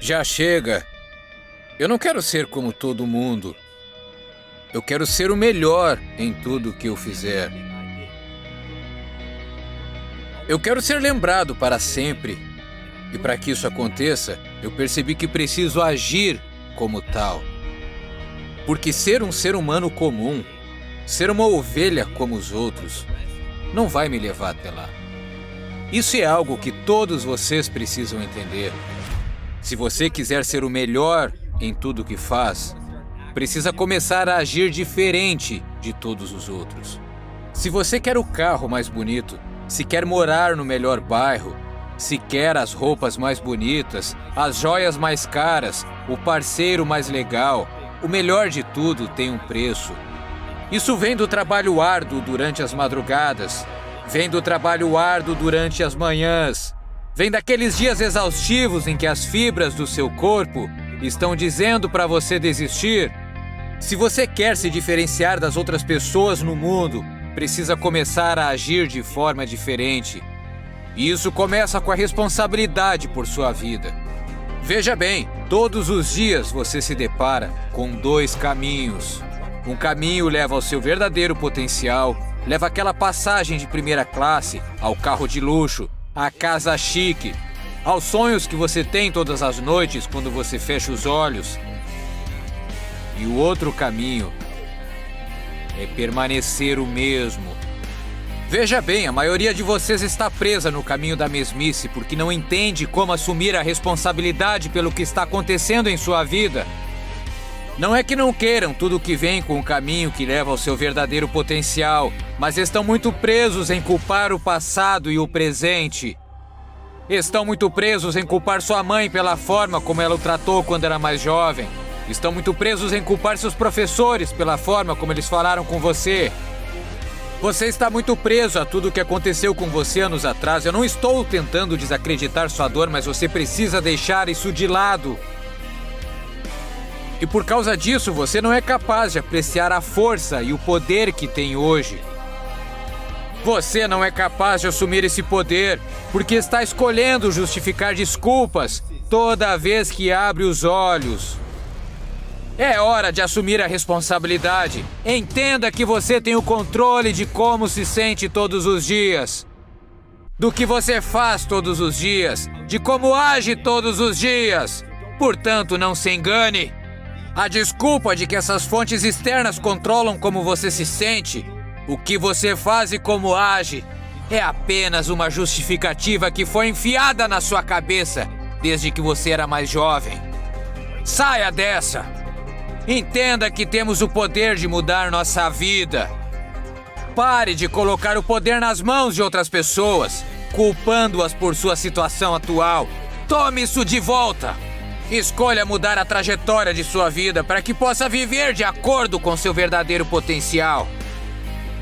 Já chega. Eu não quero ser como todo mundo. Eu quero ser o melhor em tudo que eu fizer. Eu quero ser lembrado para sempre. E para que isso aconteça, eu percebi que preciso agir como tal. Porque ser um ser humano comum, ser uma ovelha como os outros, não vai me levar até lá. Isso é algo que todos vocês precisam entender. Se você quiser ser o melhor em tudo que faz, precisa começar a agir diferente de todos os outros. Se você quer o carro mais bonito, se quer morar no melhor bairro, se quer as roupas mais bonitas, as joias mais caras, o parceiro mais legal, o melhor de tudo tem um preço. Isso vem do trabalho árduo durante as madrugadas, vem do trabalho árduo durante as manhãs, vem daqueles dias exaustivos em que as fibras do seu corpo estão dizendo para você desistir. Se você quer se diferenciar das outras pessoas no mundo, precisa começar a agir de forma diferente. E isso começa com a responsabilidade por sua vida. Veja bem, todos os dias você se depara com dois caminhos. Um caminho leva ao seu verdadeiro potencial, leva aquela passagem de primeira classe, ao carro de luxo, à casa chique, aos sonhos que você tem todas as noites quando você fecha os olhos. E o outro caminho é permanecer o mesmo. Veja bem, a maioria de vocês está presa no caminho da mesmice porque não entende como assumir a responsabilidade pelo que está acontecendo em sua vida. Não é que não queiram tudo que vem com o caminho que leva ao seu verdadeiro potencial, mas estão muito presos em culpar o passado e o presente. Estão muito presos em culpar sua mãe pela forma como ela o tratou quando era mais jovem. Estão muito presos em culpar seus professores pela forma como eles falaram com você. Você está muito preso a tudo o que aconteceu com você anos atrás. Eu não estou tentando desacreditar sua dor, mas você precisa deixar isso de lado. E por causa disso, você não é capaz de apreciar a força e o poder que tem hoje. Você não é capaz de assumir esse poder porque está escolhendo justificar desculpas toda vez que abre os olhos. É hora de assumir a responsabilidade. Entenda que você tem o controle de como se sente todos os dias. Do que você faz todos os dias. De como age todos os dias. Portanto, não se engane. A desculpa de que essas fontes externas controlam como você se sente, o que você faz e como age, é apenas uma justificativa que foi enfiada na sua cabeça desde que você era mais jovem. Saia dessa! Entenda que temos o poder de mudar nossa vida. Pare de colocar o poder nas mãos de outras pessoas, culpando-as por sua situação atual. Tome isso de volta. Escolha mudar a trajetória de sua vida para que possa viver de acordo com seu verdadeiro potencial.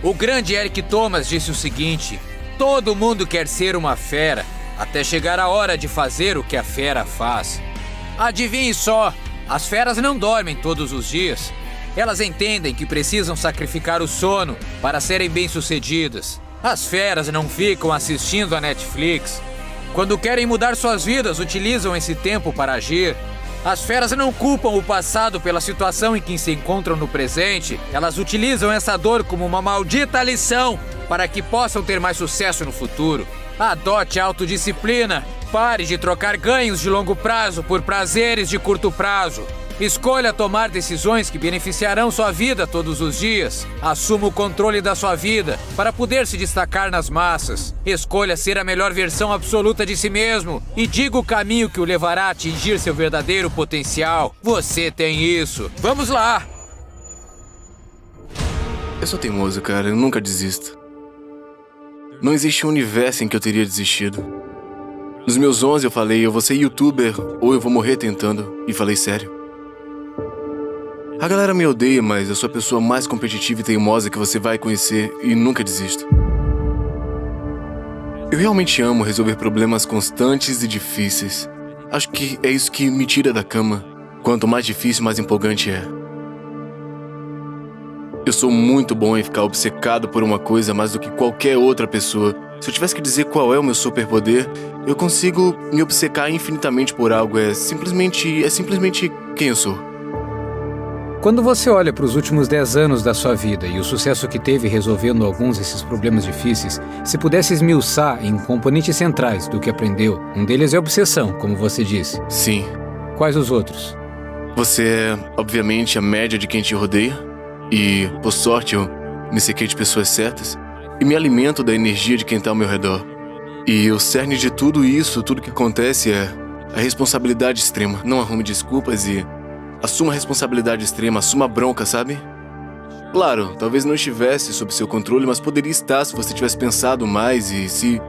O grande Eric Thomas disse o seguinte: todo mundo quer ser uma fera, até chegar a hora de fazer o que a fera faz. Adivinhe só, as feras não dormem todos os dias. Elas entendem que precisam sacrificar o sono para serem bem-sucedidas. As feras não ficam assistindo a Netflix. Quando querem mudar suas vidas, utilizam esse tempo para agir. As feras não culpam o passado pela situação em que se encontram no presente. Elas utilizam essa dor como uma maldita lição para que possam ter mais sucesso no futuro. Adote a autodisciplina. Pare de trocar ganhos de longo prazo por prazeres de curto prazo. Escolha tomar decisões que beneficiarão sua vida todos os dias. Assuma o controle da sua vida para poder se destacar nas massas. Escolha ser a melhor versão absoluta de si mesmo e diga o caminho que o levará a atingir seu verdadeiro potencial. Você tem isso. Vamos lá! Eu sou teimoso, cara. Eu nunca desisto. Não existe um universo em que eu teria desistido. Nos meus 11 eu falei, eu vou ser youtuber ou eu vou morrer tentando. E falei sério. A galera me odeia, mas eu sou a pessoa mais competitiva e teimosa que você vai conhecer e nunca desisto. Eu realmente amo resolver problemas constantes e difíceis. Acho que é isso que me tira da cama. Quanto mais difícil, mais empolgante é. Eu sou muito bom em ficar obcecado por uma coisa mais do que qualquer outra pessoa. Se eu tivesse que dizer qual é o meu superpoder, Eu consigo me obcecar infinitamente por algo. É simplesmente quem eu sou. Quando você olha para os últimos 10 anos da sua vida e o sucesso que teve resolvendo alguns desses problemas difíceis, se pudesse esmiuçar em componentes centrais do que aprendeu, um deles é obsessão, como você disse. Sim. Quais os outros? Você é, obviamente, a média de quem te rodeia. E, por sorte, eu me cerquei de pessoas certas. E me alimento da energia de quem tá ao meu redor. E o cerne de tudo isso, tudo que acontece é a responsabilidade extrema. Não arrume desculpas e assuma a responsabilidade extrema, assuma a bronca, sabe? Claro, talvez não estivesse sob seu controle, mas poderia estar se você tivesse pensado mais e se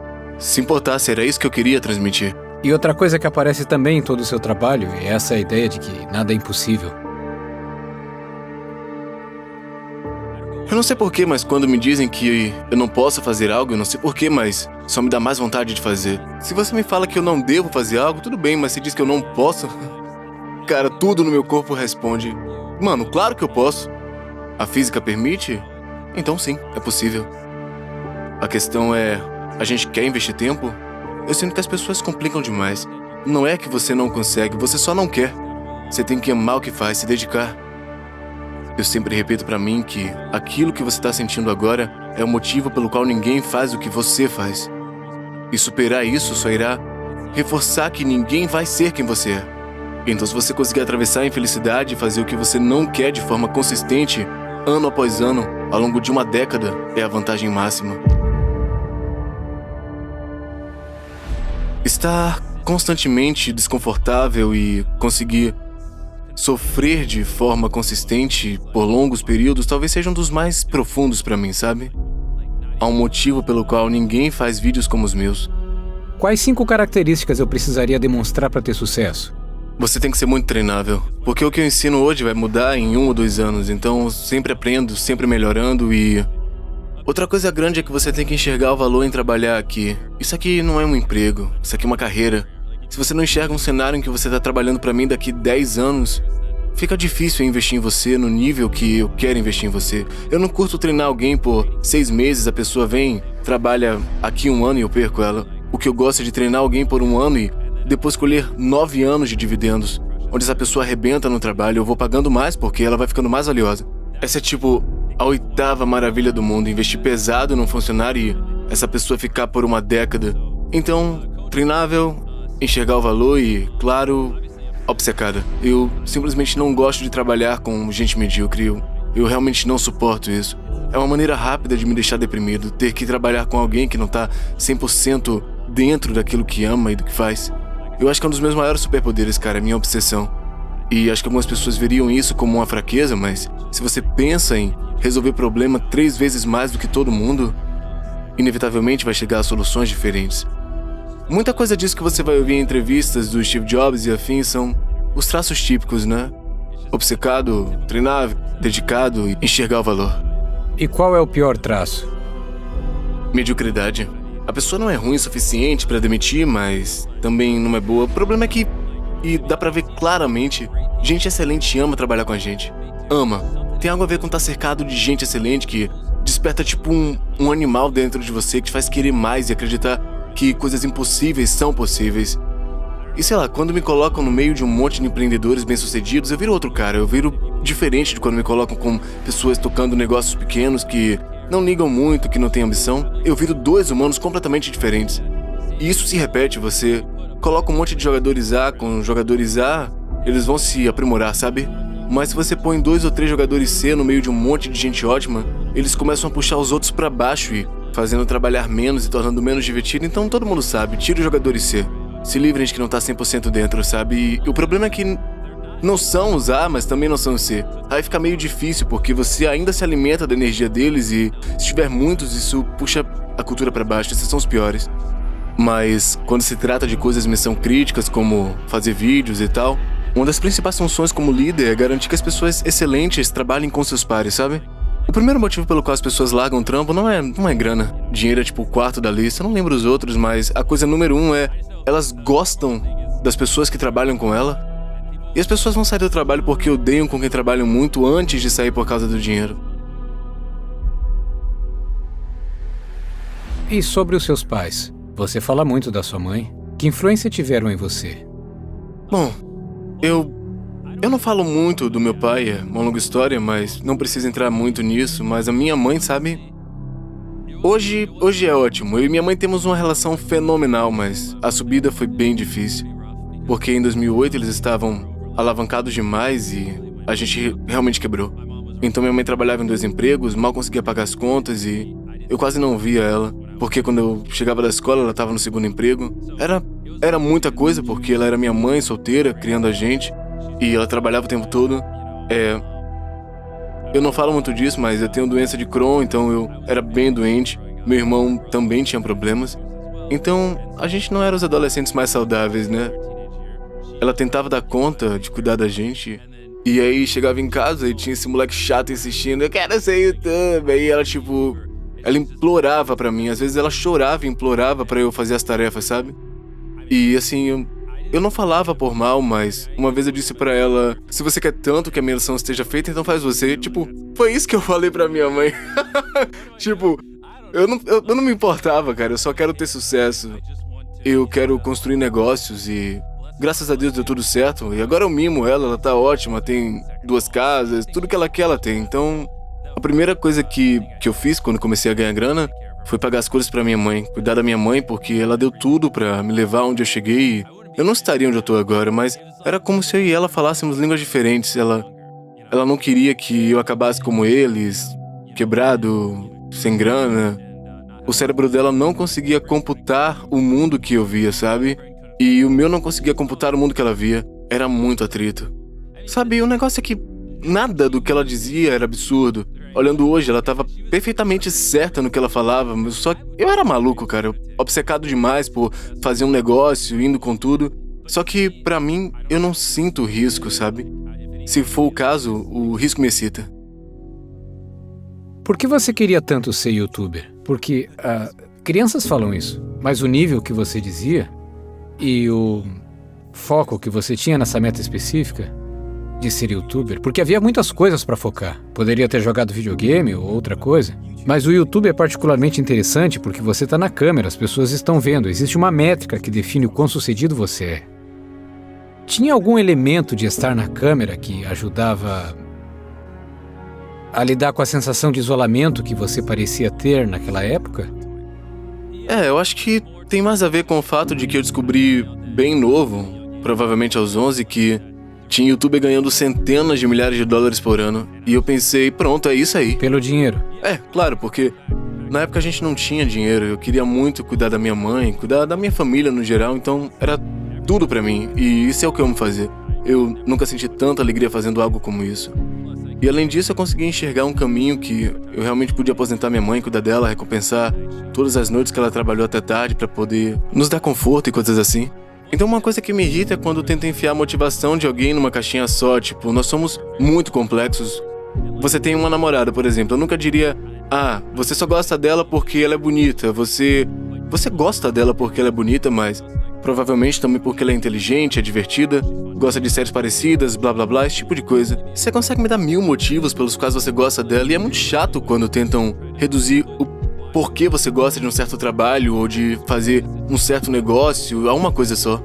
importasse. Era isso que eu queria transmitir. E outra coisa que aparece também em todo o seu trabalho é essa ideia de que nada é impossível. Eu não sei porquê, mas quando me dizem que eu não posso fazer algo, eu não sei porquê, mas só me dá mais vontade de fazer. Se você me fala que eu não devo fazer algo, tudo bem, mas se diz que eu não posso... Cara, tudo no meu corpo responde: mano, claro que eu posso. A física permite? Então sim, é possível. A questão é, a gente quer investir tempo? Eu sinto que as pessoas complicam demais. Não é que você não consegue, você só não quer. Você tem que amar o que faz, se dedicar. Eu sempre repito pra mim que aquilo que você tá sentindo agora é o motivo pelo qual ninguém faz o que você faz. E superar isso só irá reforçar que ninguém vai ser quem você é. Então, se você conseguir atravessar a infelicidade e fazer o que você não quer de forma consistente, ano após ano, ao longo de uma década, é a vantagem máxima. Estar constantemente desconfortável e conseguir sofrer de forma consistente por longos períodos talvez seja um dos mais profundos pra mim, sabe? Há um motivo pelo qual ninguém faz vídeos como os meus. Quais 5 características eu precisaria demonstrar para ter sucesso? Você tem que ser muito treinável, porque o que eu ensino hoje vai mudar em 1 ou 2 anos, então sempre aprendo, sempre melhorando e... Outra coisa grande é que você tem que enxergar o valor em trabalhar aqui. Isso aqui não é um emprego, isso aqui é uma carreira. Se você não enxerga um cenário em que você está trabalhando pra mim daqui 10 anos, fica difícil investir em você no nível que eu quero investir em você. Eu não curto treinar alguém por 6 meses, a pessoa vem, trabalha aqui 1 ano e eu perco ela. O que eu gosto é de treinar alguém por 1 ano e depois colher 9 anos de dividendos, onde essa pessoa arrebenta no trabalho, eu vou pagando mais porque ela vai ficando mais valiosa. Essa é tipo a 8ª maravilha do mundo, investir pesado num funcionário e essa pessoa ficar por 1 década. Então, treinável, enxergar o valor e, claro, obcecada. Eu simplesmente não gosto de trabalhar com gente medíocre, eu realmente não suporto isso. É uma maneira rápida de me deixar deprimido, ter que trabalhar com alguém que não tá 100% dentro daquilo que ama e do que faz. Eu acho que é um dos meus maiores superpoderes, cara, é minha obsessão. E acho que algumas pessoas veriam isso como uma fraqueza, mas se você pensa em resolver problema 3 vezes mais do que todo mundo, inevitavelmente vai chegar a soluções diferentes. Muita coisa disso que você vai ouvir em entrevistas do Steve Jobs e afins são os traços típicos, né? Obcecado, treinável, dedicado e enxergar o valor. E qual é o pior traço? Mediocridade. A pessoa não é ruim o suficiente pra demitir, mas também não é boa. O problema é que, e dá pra ver claramente, gente excelente ama trabalhar com a gente. Ama. Tem algo a ver com estar cercado de gente excelente que desperta tipo um animal dentro de você que te faz querer mais e acreditar que coisas impossíveis são possíveis. E sei lá, quando me colocam no meio de um monte de empreendedores bem-sucedidos, eu viro outro cara. Eu viro diferente de quando me colocam com pessoas tocando negócios pequenos que não ligam muito, que não têm ambição. Eu viro 2 humanos completamente diferentes. E isso se repete, você coloca um monte de jogadores A com jogadores A, eles vão se aprimorar, sabe? Mas se você põe 2 ou 3 jogadores C no meio de um monte de gente ótima, eles começam a puxar os outros pra baixo e fazendo trabalhar menos e tornando menos divertido. Então todo mundo sabe, tira os jogadores C. Se livrem de que não tá 100% dentro, sabe? E o problema é que não são os A, mas também não são os C. Aí fica meio difícil, porque você ainda se alimenta da energia deles e se tiver muitos, isso puxa a cultura pra baixo. Esses são os piores. Mas quando se trata de coisas missão críticas, como fazer vídeos e tal, uma das principais funções como líder é garantir que as pessoas excelentes trabalhem com seus pares, sabe? O primeiro motivo pelo qual as pessoas largam o trampo não é grana. Dinheiro é tipo o 4º da lista, eu não lembro os outros, mas a coisa número 1 é elas gostam das pessoas que trabalham com ela. E as pessoas vão sair do trabalho porque odeiam com quem trabalham muito antes de sair por causa do dinheiro. E sobre os seus pais? Você fala muito da sua mãe. Que influência tiveram em você? Bom, eu não falo muito do meu pai, é uma longa história, mas não preciso entrar muito nisso. Mas a minha mãe, sabe? Hoje é ótimo. Eu e minha mãe temos uma relação fenomenal, mas a subida foi bem difícil. Porque em 2008 eles estavam alavancados demais e a gente realmente quebrou. Então minha mãe trabalhava em 2 empregos, mal conseguia pagar as contas e eu quase não via ela. Porque quando eu chegava da escola, ela estava no 2º emprego. Era muita coisa, porque ela era minha mãe solteira, criando a gente. E ela trabalhava o tempo todo. Eu não falo muito disso, mas eu tenho doença de Crohn, então eu era bem doente. Meu irmão também tinha problemas. Então, a gente não era os adolescentes mais saudáveis, né? Ela tentava dar conta de cuidar da gente. E aí, chegava em casa e tinha esse moleque chato insistindo, eu quero ser youtuber. Aí ela, ela implorava pra mim. Às vezes ela chorava e implorava pra eu fazer as tarefas, sabe? E assim, eu não falava por mal, mas uma vez eu disse pra ela, se você quer tanto que a minha lição esteja feita, então faz você. Foi isso que eu falei pra minha mãe. Eu não me importava, cara. Eu só quero ter sucesso. Eu quero construir negócios e graças a Deus deu tudo certo. E agora eu mimo ela tá ótima, tem 2 casas, tudo que ela quer ela tem. Então, a primeira coisa que eu fiz quando comecei a ganhar grana foi pagar as coisas pra minha mãe, cuidar da minha mãe, porque ela deu tudo pra me levar onde eu cheguei. Eu não estaria onde eu tô agora, mas era como se eu e ela falássemos línguas diferentes. Ela não queria que eu acabasse como eles, quebrado, sem grana. O cérebro dela não conseguia computar o mundo que eu via, sabe? E o meu não conseguia computar o mundo que ela via. Era muito atrito. Sabe, o negócio é que nada do que ela dizia era absurdo. Olhando hoje, ela tava perfeitamente certa no que ela falava, mas só que eu era maluco, cara. Obcecado demais por fazer um negócio, indo com tudo. Só que, pra mim, eu não sinto risco, sabe? Se for o caso, o risco me excita. Por que você queria tanto ser youtuber? Porque crianças falam isso, mas o nível que você dizia e o foco que você tinha nessa meta específica de ser youtuber, porque havia muitas coisas pra focar. Poderia ter jogado videogame ou outra coisa, mas o YouTube é particularmente interessante porque você tá na câmera, as pessoas estão vendo, existe uma métrica que define o quão sucedido você é. Tinha algum elemento de estar na câmera que ajudava a lidar com a sensação de isolamento que você parecia ter naquela época? Eu acho que tem mais a ver com o fato de que eu descobri bem novo, provavelmente aos 11, que tinha youtuber ganhando centenas de milhares de dólares por ano. E eu pensei, pronto, é isso aí. Pelo dinheiro? Claro, porque na época a gente não tinha dinheiro. Eu queria muito cuidar da minha mãe, cuidar da minha família no geral, então era tudo pra mim. E isso é o que eu amo fazer. Eu nunca senti tanta alegria fazendo algo como isso. E além disso, eu consegui enxergar um caminho que eu realmente podia aposentar minha mãe, cuidar dela, recompensar todas as noites que ela trabalhou até tarde pra poder nos dar conforto e coisas assim. Então uma coisa que me irrita é quando tenta enfiar a motivação de alguém numa caixinha só. Nós somos muito complexos. Você tem uma namorada, por exemplo. Eu nunca diria, você só gosta dela porque ela é bonita. Você gosta dela porque ela é bonita, mas provavelmente também porque ela é inteligente, é divertida, gosta de séries parecidas, blá blá blá, esse tipo de coisa. Você consegue me dar 1000 motivos pelos quais você gosta dela, e é muito chato quando tentam reduzir o porquê você gosta de um certo trabalho ou de fazer um certo negócio a uma coisa só.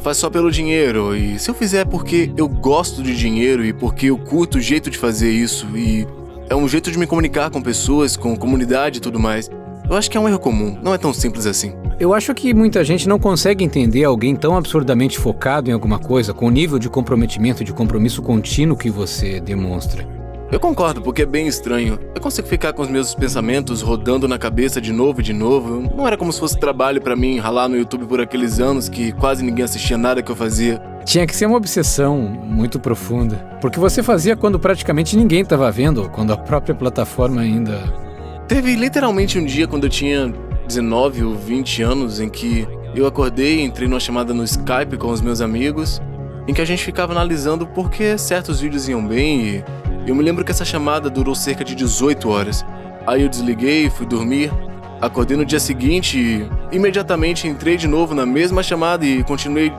Faz só pelo dinheiro, e se eu fizer é porque eu gosto de dinheiro e porque eu curto o jeito de fazer isso, e é um jeito de me comunicar com pessoas, com comunidade e tudo mais. Eu acho que é um erro comum, não é tão simples assim. Eu acho que muita gente não consegue entender alguém tão absurdamente focado em alguma coisa, com o nível de comprometimento e de compromisso contínuo que você demonstra. Eu concordo, porque é bem estranho. Eu consigo ficar com os meus pensamentos rodando na cabeça de novo e de novo. Não era como se fosse trabalho pra mim ralar no YouTube por aqueles anos que quase ninguém assistia nada que eu fazia. Tinha que ser uma obsessão muito profunda. Porque você fazia quando praticamente ninguém estava vendo, quando a própria plataforma ainda... Teve literalmente um dia quando eu tinha 19 ou 20 anos em que eu acordei e entrei numa chamada no Skype com os meus amigos, em que a gente ficava analisando por que certos vídeos iam bem e... Eu me lembro que essa chamada durou cerca de 18 horas. Aí eu desliguei, fui dormir, acordei no dia seguinte e imediatamente entrei de novo na mesma chamada e continuei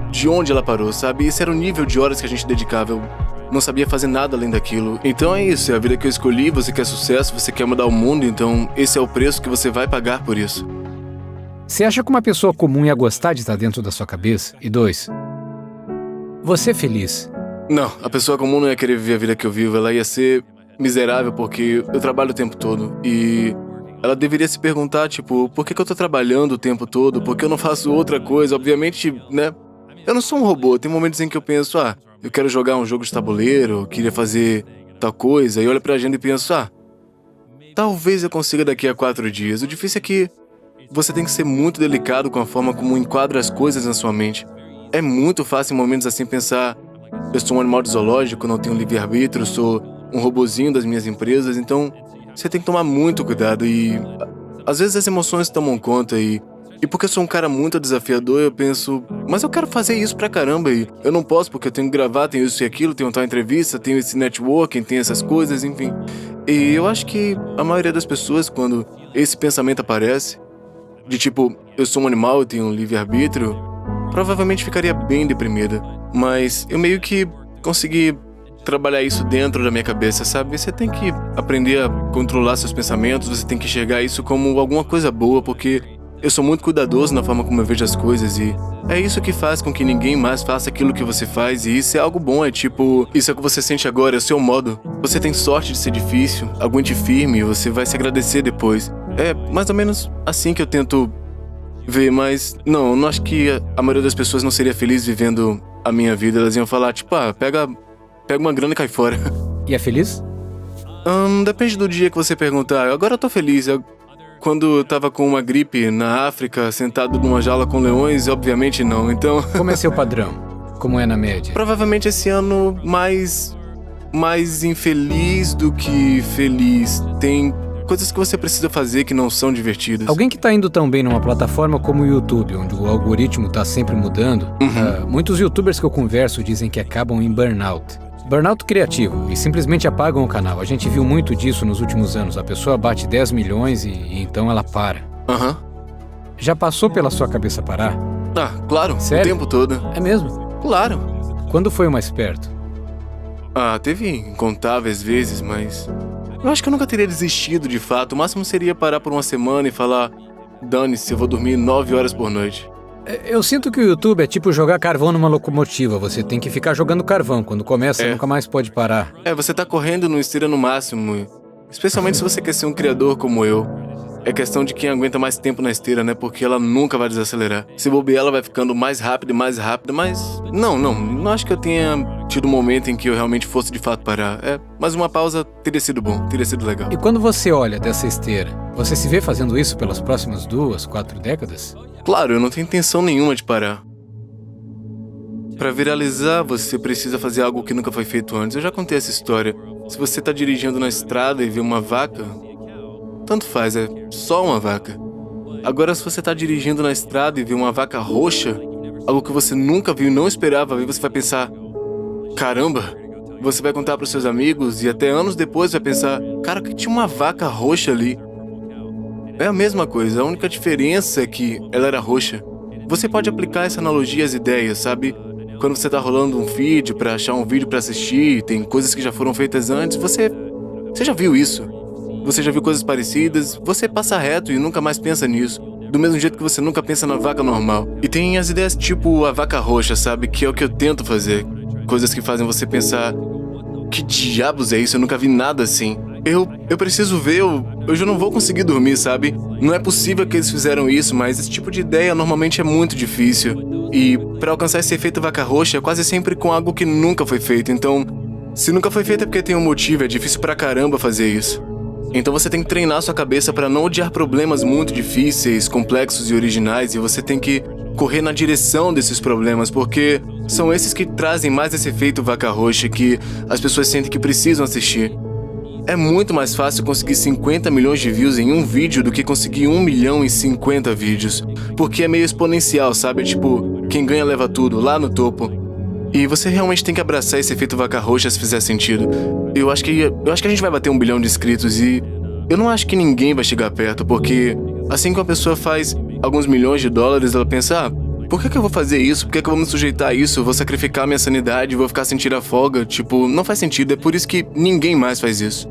de onde ela parou, sabe? Esse era o nível de horas que a gente dedicava. Eu não sabia fazer nada além daquilo. Então é isso, é a vida que eu escolhi, você quer sucesso, você quer mudar o mundo, então esse é o preço que você vai pagar por isso. Você acha que uma pessoa comum ia gostar de estar dentro da sua cabeça? E 2, você é feliz? Não, a pessoa comum não ia querer viver a vida que eu vivo. Ela ia ser miserável porque eu trabalho o tempo todo. E ela deveria se perguntar, tipo, por que eu tô trabalhando o tempo todo? Por que eu não faço outra coisa? Obviamente, né? Eu não sou um robô. Tem momentos em que eu penso, eu quero jogar um jogo de tabuleiro, eu queria fazer tal coisa. E olho pra agenda e penso, talvez eu consiga daqui a 4 dias. O difícil é que você tem que ser muito delicado com a forma como enquadra as coisas na sua mente. É muito fácil em momentos assim pensar, eu sou um animal de zoológico, não tenho livre-arbítrio, sou um robozinho das minhas empresas, então você tem que tomar muito cuidado e às vezes as emoções tomam conta e porque eu sou um cara muito desafiador, eu penso, mas eu quero fazer isso pra caramba e eu não posso porque eu tenho que gravar, tenho isso e aquilo, tenho tal entrevista, tenho esse networking, tenho essas coisas, enfim. E eu acho que a maioria das pessoas, quando esse pensamento aparece, de tipo, eu sou um animal, eu tenho um livre-arbítrio, provavelmente ficaria bem deprimida. Mas eu meio que consegui trabalhar isso dentro da minha cabeça, sabe? Você tem que aprender a controlar seus pensamentos, você tem que enxergar isso como alguma coisa boa, porque eu sou muito cuidadoso na forma como eu vejo as coisas e é isso que faz com que ninguém mais faça aquilo que você faz e isso é algo bom, é tipo, isso é o que você sente agora, é o seu modo. Você tem sorte de ser difícil, aguente firme, você vai se agradecer depois. É mais ou menos assim que eu tento ver, mas não acho que a maioria das pessoas não seria feliz vivendo a minha vida. Elas iam falar, tipo, pega uma grana e cai fora. E é feliz? Depende do dia que você perguntar. Agora eu tô feliz. Quando eu tava com uma gripe na África, sentado numa jaula com leões, obviamente não, então... Como é seu padrão? Como é na média? Provavelmente esse ano mais infeliz do que feliz. Tem coisas que você precisa fazer que não são divertidas. Alguém que tá indo tão bem numa plataforma como o YouTube, onde o algoritmo tá sempre mudando, muitos youtubers que eu converso dizem que acabam em burnout. Burnout criativo, e simplesmente apagam o canal. A gente viu muito disso nos últimos anos. A pessoa bate 10 milhões e então ela para. Já passou pela sua cabeça parar? Claro. Sério? O tempo todo. É mesmo? Claro. Quando foi o mais perto? Teve incontáveis vezes, mas... eu acho que eu nunca teria desistido de fato. O máximo seria parar por uma semana e falar, dane-se, eu vou dormir 9 horas por noite. Eu sinto que o YouTube é tipo jogar carvão numa locomotiva. Você tem que ficar jogando carvão. Quando começa, nunca mais pode parar. Você tá correndo no esteira no máximo. Especialmente se você quer ser um criador como eu. É questão de quem aguenta mais tempo na esteira, né? Porque ela nunca vai desacelerar. Se bobear, ela vai ficando mais rápida e mais rápida, mas... Não acho que eu tenha tido um momento em que eu realmente fosse de fato parar. Mas uma pausa teria sido bom, teria sido legal. E quando você olha dessa esteira, você se vê fazendo isso pelas próximas 2, 4 décadas? Claro, eu não tenho intenção nenhuma de parar. Pra viralizar, você precisa fazer algo que nunca foi feito antes. Eu já contei essa história. Se você tá dirigindo na estrada e vê uma vaca, tanto faz, é só uma vaca. Agora, se você tá dirigindo na estrada e vê uma vaca roxa, algo que você nunca viu e não esperava ver, você vai pensar, caramba, você vai contar pros seus amigos e até anos depois vai pensar, cara, que tinha uma vaca roxa ali. É a mesma coisa, a única diferença é que ela era roxa. Você pode aplicar essa analogia às ideias, sabe? Quando você tá rolando um feed pra achar um vídeo pra assistir, tem coisas que já foram feitas antes, você já viu isso. Você já viu coisas parecidas, você passa reto e nunca mais pensa nisso. Do mesmo jeito que você nunca pensa na vaca normal. E tem as ideias tipo a vaca roxa, sabe? Que é o que eu tento fazer. Coisas que fazem você pensar, que diabos é isso? Eu nunca vi nada assim. Eu preciso ver, eu já não vou conseguir dormir, sabe? Não é possível que eles fizeram isso, mas esse tipo de ideia normalmente é muito difícil. E pra alcançar esse efeito vaca roxa é quase sempre com algo que nunca foi feito. Então, se nunca foi feito é porque tem um motivo, é difícil pra caramba fazer isso. Então você tem que treinar sua cabeça pra não odiar problemas muito difíceis, complexos e originais, e você tem que correr na direção desses problemas, porque são esses que trazem mais esse efeito vaca roxa que as pessoas sentem que precisam assistir. É muito mais fácil conseguir 50 milhões de views em um vídeo do que conseguir 1 milhão em 50 vídeos. Porque é meio exponencial, sabe? Tipo, quem ganha leva tudo, lá no topo. E você realmente tem que abraçar esse efeito vaca roxa se fizer sentido. Eu acho que a gente vai bater 1 bilhão de inscritos e eu não acho que ninguém vai chegar perto, porque assim que uma pessoa faz alguns milhões de dólares, ela pensa, por que eu vou fazer isso? Por que eu vou me sujeitar a isso? Eu vou sacrificar minha sanidade, vou ficar sem tirar folga? Tipo, não faz sentido, é por isso que ninguém mais faz isso.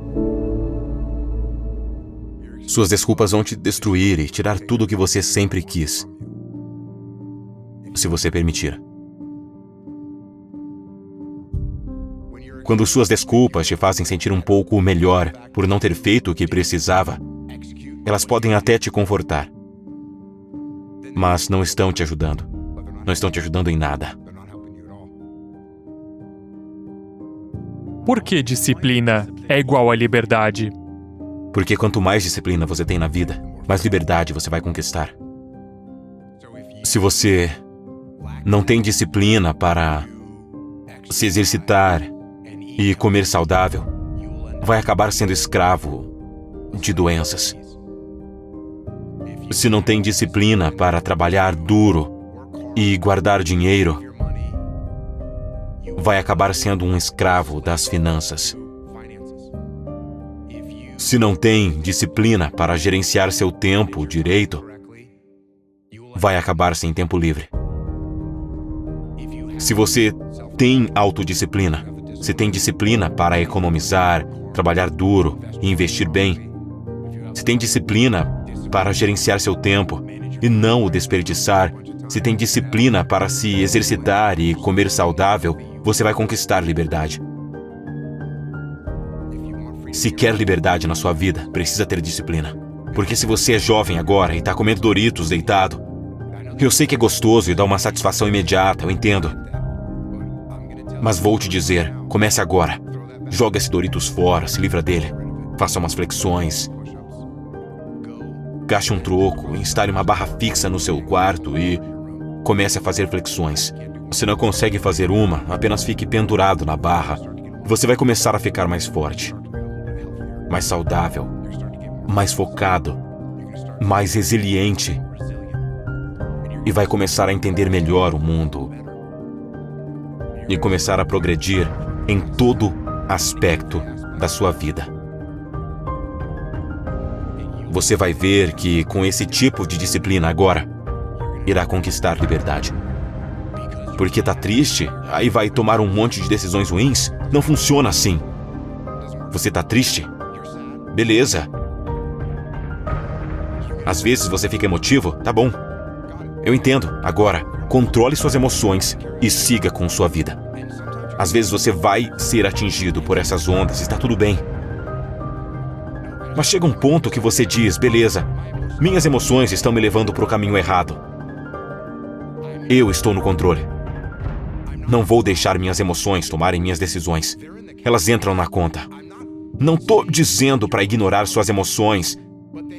Suas desculpas vão te destruir e tirar tudo o que você sempre quis, se você permitir. Quando suas desculpas te fazem sentir um pouco melhor por não ter feito o que precisava, elas podem até te confortar, mas não estão te ajudando. Não estão te ajudando em nada. Por que disciplina é igual a liberdade? Porque quanto mais disciplina você tem na vida, mais liberdade você vai conquistar. Se você não tem disciplina para se exercitar e comer saudável, vai acabar sendo escravo de doenças. Se não tem disciplina para trabalhar duro e guardar dinheiro, vai acabar sendo um escravo das finanças. Se não tem disciplina para gerenciar seu tempo direito, vai acabar sem tempo livre. Se você tem autodisciplina, se tem disciplina para economizar, trabalhar duro e investir bem, se tem disciplina para gerenciar seu tempo e não o desperdiçar, se tem disciplina para se exercitar e comer saudável, você vai conquistar liberdade. Se quer liberdade na sua vida, precisa ter disciplina. Porque se você é jovem agora e está comendo Doritos deitado, eu sei que é gostoso e dá uma satisfação imediata, eu entendo. Mas vou te dizer, comece agora. Joga esse Doritos fora, se livra dele. Faça umas flexões. Gaste um troco, instale uma barra fixa no seu quarto e comece a fazer flexões. Se não consegue fazer uma, apenas fique pendurado na barra. Você vai começar a ficar mais forte, mais saudável, mais focado, mais resiliente. E vai começar a entender melhor o mundo. E começar a progredir em todo aspecto da sua vida. Você vai ver que com esse tipo de disciplina agora, irá conquistar liberdade. Porque tá triste, aí vai tomar um monte de decisões ruins? Não funciona assim. Você tá triste? Beleza. Às vezes você fica emotivo? Tá bom. Eu entendo. Agora, controle suas emoções e siga com sua vida. Às vezes você vai ser atingido por essas ondas, está tudo bem. Mas chega um ponto que você diz, beleza, minhas emoções estão me levando para o caminho errado. Eu estou no controle. Não vou deixar minhas emoções tomarem minhas decisões. Elas entram na conta. Não estou dizendo para ignorar suas emoções,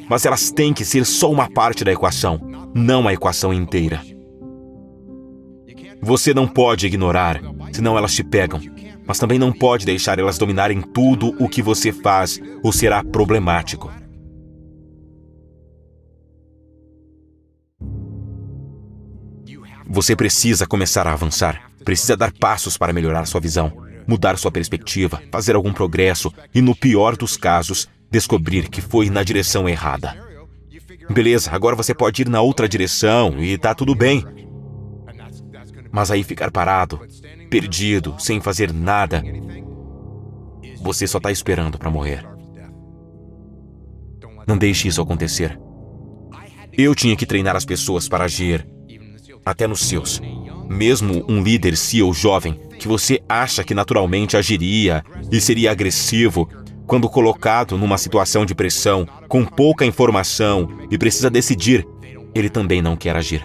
mas elas têm que ser só uma parte da equação, não a equação inteira. Você não pode ignorar, senão elas te pegam, mas também não pode deixar elas dominarem tudo o que você faz, ou será problemático. Você precisa começar a avançar, precisa dar passos para melhorar sua visão, mudar sua perspectiva, fazer algum progresso e, no pior dos casos, descobrir que foi na direção errada. Beleza, agora você pode ir na outra direção e tá tudo bem. Mas aí ficar parado, perdido, sem fazer nada, você só tá esperando para morrer. Não deixe isso acontecer. Eu tinha que treinar as pessoas para agir, até nos seus. Mesmo um líder CEO jovem, que você acha que naturalmente agiria e seria agressivo, quando colocado numa situação de pressão, com pouca informação e precisa decidir, ele também não quer agir.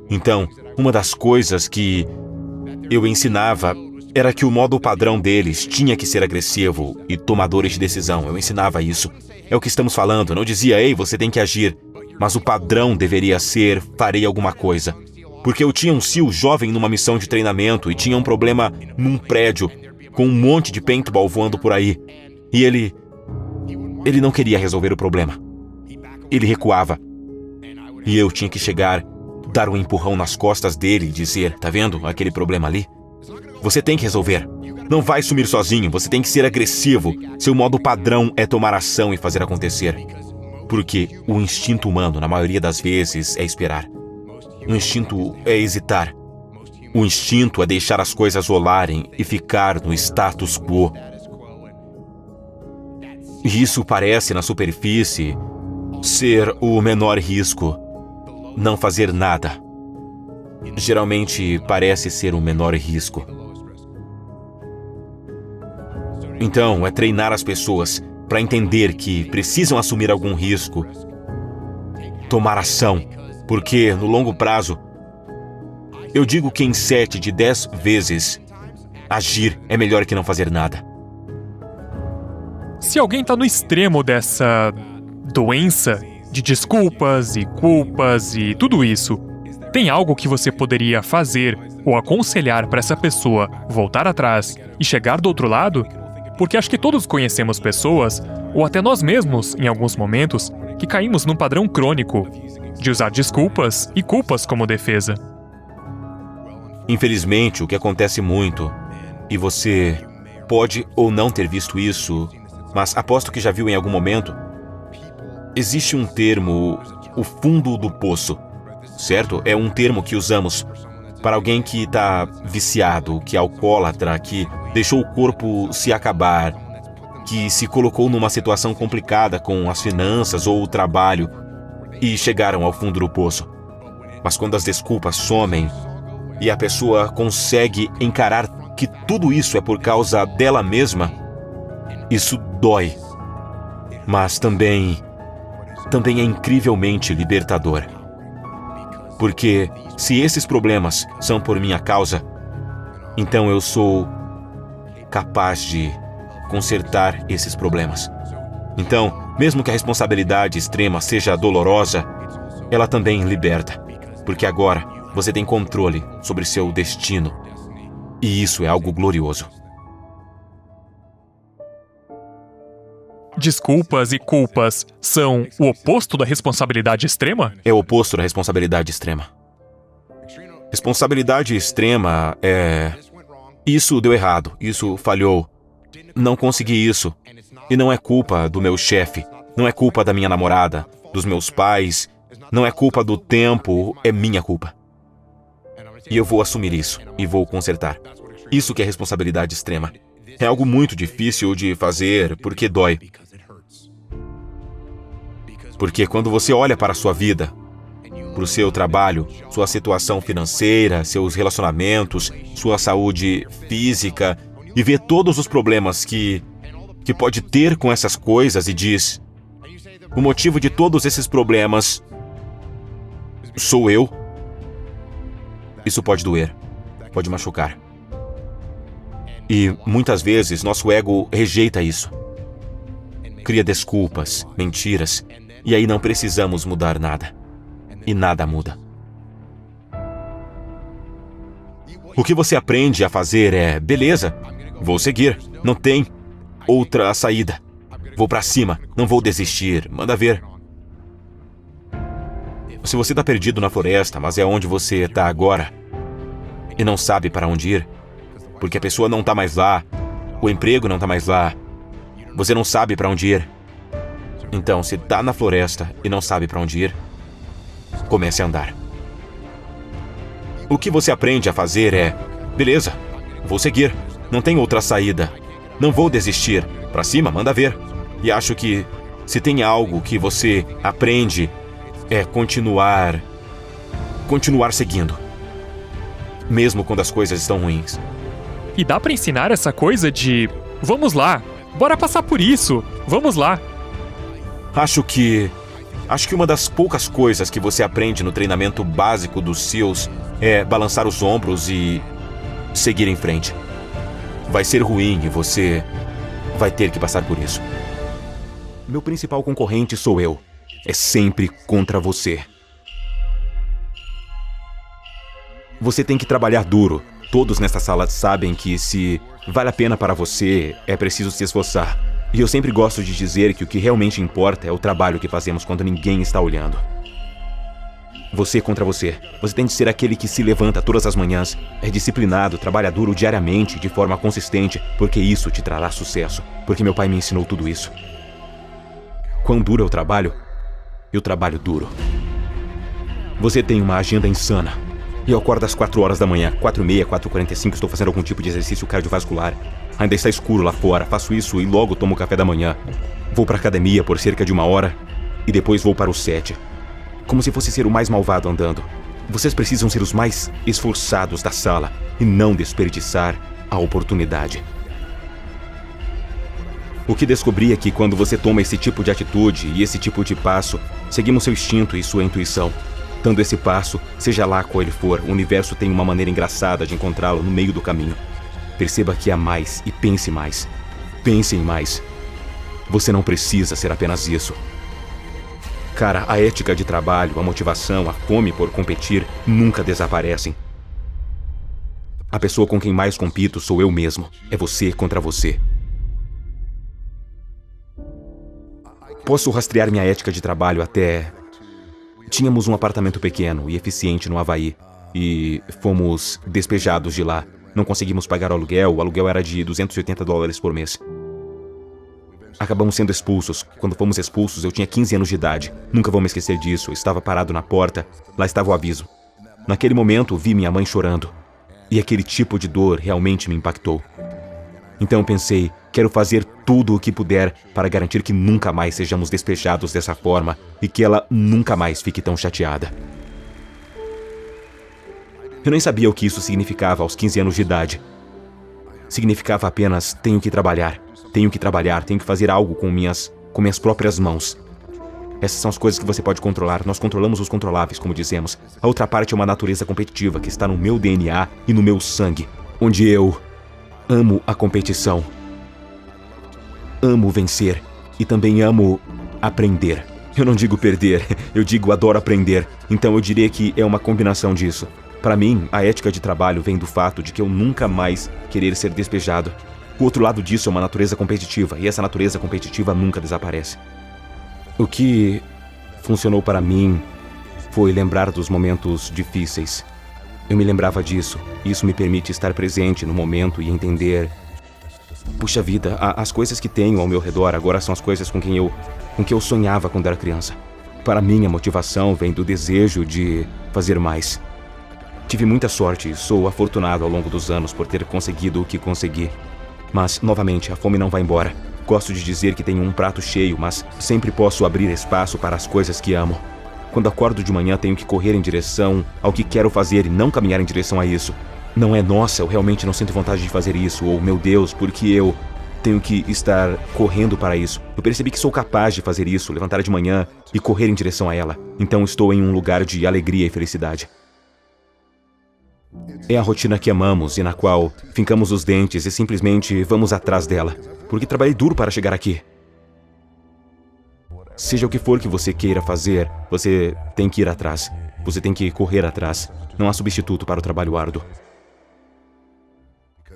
Então, uma das coisas que eu ensinava era que o modo padrão deles tinha que ser agressivo e tomadores de decisão. Eu ensinava isso. É o que estamos falando. Eu não dizia, ei, você tem que agir. Mas o padrão deveria ser, farei alguma coisa. Porque eu tinha um CEO jovem numa missão de treinamento e tinha um problema num prédio, com um monte de paintball voando por aí. E ele não queria resolver o problema. Ele recuava. E eu tinha que chegar, dar um empurrão nas costas dele e dizer, tá vendo aquele problema ali? Você tem que resolver. Não vai sumir sozinho, você tem que ser agressivo. Seu modo padrão é tomar ação e fazer acontecer. Porque o instinto humano, na maioria das vezes, é esperar. O instinto é hesitar. O instinto é deixar as coisas rolarem e ficar no status quo. E isso parece, na superfície, ser o menor risco, não fazer nada. Geralmente parece ser o menor risco. Então, é treinar as pessoas para entender que precisam assumir algum risco, tomar ação, porque no longo prazo, eu digo que em 7 de 10 vezes, agir é melhor que não fazer nada. Se alguém tá no extremo dessa doença de desculpas e culpas e tudo isso, tem algo que você poderia fazer ou aconselhar para essa pessoa voltar atrás e chegar do outro lado? Porque acho que todos conhecemos pessoas, ou até nós mesmos, em alguns momentos, que caímos num padrão crônico de usar desculpas e culpas como defesa. Infelizmente, o que acontece muito, e você pode ou não ter visto isso, mas aposto que já viu em algum momento, existe um termo, o fundo do poço, certo? É um termo que usamos para alguém que está viciado, que é alcoólatra, que deixou o corpo se acabar, que se colocou numa situação complicada com as finanças ou o trabalho e chegaram ao fundo do poço. Mas quando as desculpas somem e a pessoa consegue encarar que tudo isso é por causa dela mesma, isso dói, mas também é incrivelmente libertador. Porque se esses problemas são por minha causa, então eu sou capaz de consertar esses problemas. Então, mesmo que a responsabilidade extrema seja dolorosa, ela também liberta, porque agora você tem controle sobre seu destino, e isso é algo glorioso. Desculpas e culpas são o oposto da responsabilidade extrema? É o oposto da responsabilidade extrema. Responsabilidade extrema é... Isso deu errado, isso falhou, não consegui isso. E não é culpa do meu chefe, não é culpa da minha namorada, dos meus pais, não é culpa do tempo, é minha culpa. E eu vou assumir isso, e vou consertar. Isso que é responsabilidade extrema. É algo muito difícil de fazer, porque dói. Porque quando você olha para a sua vida, para o seu trabalho, sua situação financeira, seus relacionamentos, sua saúde física, e vê todos os problemas que pode ter com essas coisas e diz: o motivo de todos esses problemas sou eu. Isso pode doer, pode machucar. E muitas vezes nosso ego rejeita isso. Cria desculpas, mentiras, e aí não precisamos mudar nada. E nada muda. O que você aprende a fazer é: beleza, vou seguir, não tem outra saída. Vou pra cima, não vou desistir, manda ver. Se você tá perdido na floresta, mas é onde você tá agora, e não sabe para onde ir, porque a pessoa não tá mais lá, o emprego não tá mais lá, você não sabe para onde ir. Então, se tá na floresta e não sabe para onde ir, comece a andar. O que você aprende a fazer é: beleza, vou seguir, não tem outra saída, não vou desistir, pra cima, manda ver. E acho que se tem algo que você aprende é continuar seguindo, mesmo quando as coisas estão ruins. E dá pra ensinar essa coisa de: vamos lá, bora passar por isso, vamos lá. Acho que uma das poucas coisas que você aprende no treinamento básico dos SEALs é balançar os ombros e seguir em frente. Vai ser ruim e você vai ter que passar por isso. Meu principal concorrente sou eu. É sempre contra você. Você tem que trabalhar duro. Todos nesta sala sabem que se vale a pena para você, é preciso se esforçar. E eu sempre gosto de dizer que o que realmente importa é o trabalho que fazemos quando ninguém está olhando. Você contra você. Você tem de ser aquele que se levanta todas as manhãs, é disciplinado, trabalha duro diariamente, de forma consistente, porque isso te trará sucesso. Porque meu pai me ensinou tudo isso. Quão duro é o trabalho? Eu trabalho duro. Você tem uma agenda insana. Eu acordo às 4 horas da manhã, 4h30, 4h45, estou fazendo algum tipo de exercício cardiovascular. Ainda está escuro lá fora, faço isso e logo tomo café da manhã. Vou para a academia por cerca de 1 hora. e depois vou para o 7. Como se fosse ser o mais malvado andando. Vocês precisam ser os mais esforçados da sala e não desperdiçar a oportunidade. O que descobri é que quando você toma esse tipo de atitude e esse tipo de passo, seguimos seu instinto e sua intuição. Dando esse passo, seja lá qual ele for, o universo tem uma maneira engraçada de encontrá-lo no meio do caminho. Perceba que há mais e pense mais. Pense em mais. Você não precisa ser apenas isso. Cara, a ética de trabalho, a motivação, a fome por competir nunca desaparecem. A pessoa com quem mais compito sou eu mesmo. É você contra você. Posso rastrear minha ética de trabalho até... Tínhamos um apartamento pequeno e eficiente no Havaí e fomos despejados de lá. Não conseguimos pagar o aluguel era de $280 por mês. Acabamos sendo expulsos. Quando fomos expulsos, eu tinha 15 anos de idade. Nunca vou me esquecer disso. Eu estava parado na porta. Lá estava o aviso. Naquele momento, vi minha mãe chorando. E aquele tipo de dor realmente me impactou. Então pensei, quero fazer tudo o que puder para garantir que nunca mais sejamos despejados dessa forma e que ela nunca mais fique tão chateada. Eu nem sabia o que isso significava aos 15 anos de idade. Significava apenas, tenho que trabalhar, tenho que fazer algo com minhas próprias mãos. Essas são as coisas que você pode controlar. Nós controlamos os controláveis, como dizemos. A outra parte é uma natureza competitiva que está no meu DNA e no meu sangue, onde eu amo a competição. Amo vencer e também amo aprender. Eu não digo perder, eu digo adoro aprender. Então eu diria que é uma combinação disso. Para mim, a ética de trabalho vem do fato de que eu nunca mais querer ser despejado. O outro lado disso é uma natureza competitiva, e essa natureza competitiva nunca desaparece. O que funcionou para mim foi lembrar dos momentos difíceis. Eu me lembrava disso, e isso me permite estar presente no momento e entender... Puxa vida, as coisas que tenho ao meu redor agora são as coisas com que eu sonhava quando era criança. Para mim, a motivação vem do desejo de fazer mais. Tive muita sorte e sou afortunado ao longo dos anos por ter conseguido o que consegui. Mas, novamente, a fome não vai embora. Gosto de dizer que tenho um prato cheio, mas sempre posso abrir espaço para as coisas que amo. Quando acordo de manhã, tenho que correr em direção ao que quero fazer e não caminhar em direção a isso. Não é, nossa, eu realmente não sinto vontade de fazer isso, ou meu Deus, porque eu tenho que estar correndo para isso. Eu percebi que sou capaz de fazer isso, levantar de manhã e correr em direção a ela. Então estou em um lugar de alegria e felicidade. É a rotina que amamos e na qual fincamos os dentes e simplesmente vamos atrás dela. Porque trabalhei duro para chegar aqui. Seja o que for que você queira fazer, você tem que ir atrás. Você tem que correr atrás. Não há substituto para o trabalho árduo.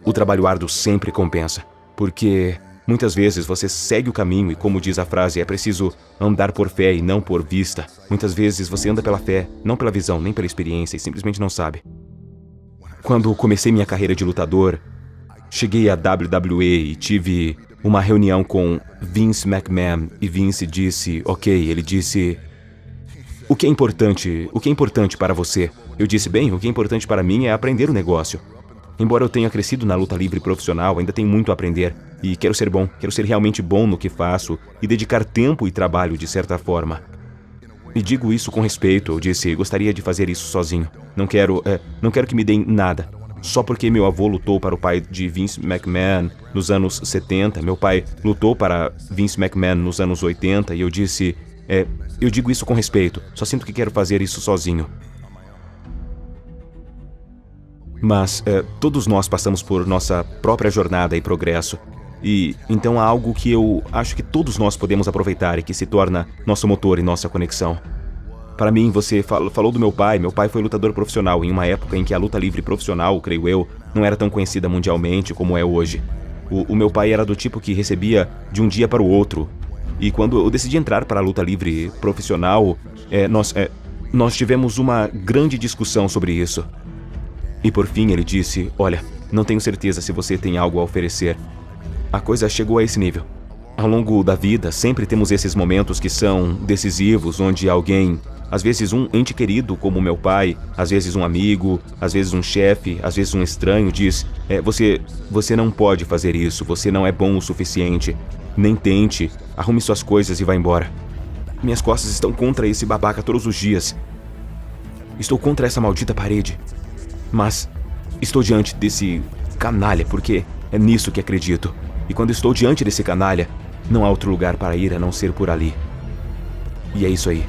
O trabalho árduo sempre compensa, porque muitas vezes você segue o caminho e, como diz a frase, é preciso andar por fé e não por vista. Muitas vezes você anda pela fé, não pela visão, nem pela experiência e simplesmente não sabe. Quando comecei minha carreira de lutador, cheguei à WWE e tive uma reunião com Vince McMahon e Vince disse, ele disse, o que é importante para você? Eu disse, bem, o que é importante para mim é aprender o negócio. Embora eu tenha crescido na luta livre profissional, ainda tenho muito a aprender. E quero ser bom, quero ser realmente bom no que faço e dedicar tempo e trabalho de certa forma. E digo isso com respeito, eu disse, gostaria de fazer isso sozinho. Não quero que me deem nada. Só porque meu avô lutou para o pai de Vince McMahon nos anos 70, meu pai lutou para Vince McMahon nos anos 80, e eu disse, eu digo isso com respeito, só sinto que quero fazer isso sozinho. Mas todos nós passamos por nossa própria jornada e progresso. E então há algo que eu acho que todos nós podemos aproveitar e que se torna nosso motor e nossa conexão. Para mim, você falou do meu pai. Meu pai foi lutador profissional em uma época em que a luta livre profissional, creio eu, não era tão conhecida mundialmente como é hoje. O meu pai era do tipo que recebia de um dia para o outro. E quando eu decidi entrar para a luta livre profissional, nós tivemos uma grande discussão sobre isso. E por fim ele disse, olha, não tenho certeza se você tem algo a oferecer. A coisa chegou a esse nível. Ao longo da vida, sempre temos esses momentos que são decisivos, onde alguém, às vezes um ente querido como meu pai, às vezes um amigo, às vezes um chefe, às vezes um estranho, diz, você não pode fazer isso, você não é bom o suficiente, nem tente, arrume suas coisas e vá embora. Minhas costas estão contra esse babaca todos os dias. Estou contra essa maldita parede. Mas estou diante desse canalha porque é nisso que acredito. E quando estou diante desse canalha, não há outro lugar para ir a não ser por ali. E é isso aí.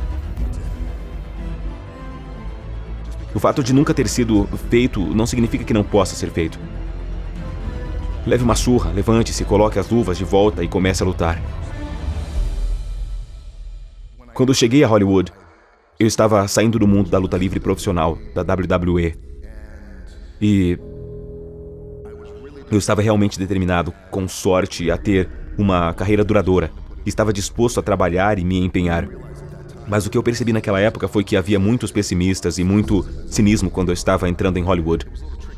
O fato de nunca ter sido feito não significa que não possa ser feito. Leve uma surra, levante-se, coloque as luvas de volta e comece a lutar. Quando cheguei a Hollywood, eu estava saindo do mundo da luta livre profissional, da WWE. E eu estava realmente determinado, com sorte, a ter uma carreira duradoura. Estava disposto a trabalhar e me empenhar. Mas o que eu percebi naquela época foi que havia muitos pessimistas e muito cinismo quando eu estava entrando em Hollywood.